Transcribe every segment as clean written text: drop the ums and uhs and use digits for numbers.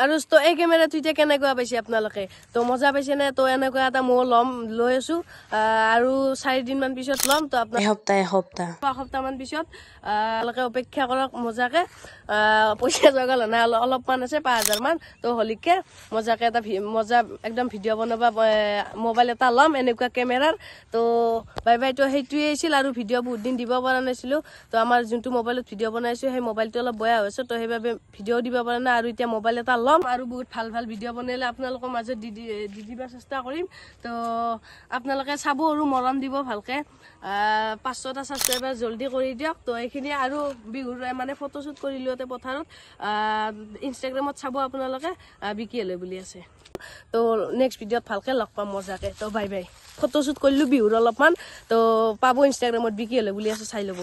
আৰু তো এই কেমেৰাটো এতিয়া কেনেকুৱা পাইছে আপোনালোকে তো মজা পাইছে নে তো এনেকুৱা এটা মই লৈ আছো আৰু 4 দিন মান পিছত লম তো আপোনাৰ এসপ্তাহমান পিছত আপোনালোকে অপেক্ষা কৰক মজাকে পইচা জগাল নাই অলপমান আছে 5000 মান তো হলিকে মজাকে এটা মজা একদম ভিডিঅ' বনাবা মোবাইল এটা লম এনেকুৱা কেমেৰাৰ তো বাই বাই তো সেইটোৱে আছিল আৰু ভিডিঅ' বহুত দিন দিব পৰা নাছিলো তো আমাৰ যোনটো মোবাইলত ভিডিঅ' বনাইছো সেই মোবাইলটো অলপ বেয়া হৈছে তো সেইবাবে ভিডিঅ' দিব পৰা নাই আৰু এতিয়া মোবাইল এটা লম আৰু বহুত ভাল ভিডিঅ' বনাইলে আপোনালোকৰ মাজত দি দিবা চেষ্টা কৰিম তো আপোনালোকে চাব আৰু মৰম দিব ভালকে 500টা সাবস্ক্ৰাইবাৰ জলদি কৰি দিয়ক তো এইখিনি আৰু বিহুৰ মানে ফটোশুট কৰিলোতে পথাৰত ইনষ্টাগ্ৰামত চাব আপোনালোকে বিকিলে বুলি আছে তো নেক্সট ভিডিঅ'ত ভালকে লগ পাম মজাকে তো বাই বাই ফটোশুট কৰিলো বিহুৰ অলপমান তো পাব ইনষ্টাগ্ৰামত বিকিলে বুলি আছে চাই ল'ব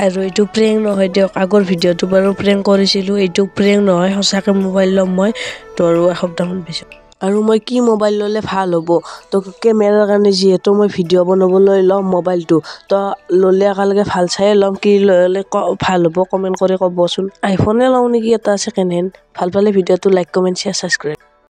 আৰু এইটো প্ৰেং নহয় দিয়ক আগৰ ভিডিঅ'টো বাৰু প্ৰেং কৰিছিলো এইটো প্ৰেং নহয় সঁচাকে মোবাইল ল'ম মই তো আৰু এসপ্তাহমান পিছত আৰু মই কি মোবাইল ল'লে ভাল হ'ব তো কেমেৰাৰ কাৰণে যিহেতু মই ভিডিঅ' বনাবলৈ ল'ম মোবাইলটো তো ল'লে একেলগে ভাল চাই ল'ম কি ল'লে ভাল হ'ব কমেণ্ট কৰি ক'বচোন আইফোনে লওঁ নেকি এটা ছেকেণ্ড হেণ্ড ভাল পালে ভিডিঅ'টো লাইক কমেণ্ট শ্বেয়াৰ ছাবস্ক্ৰাইব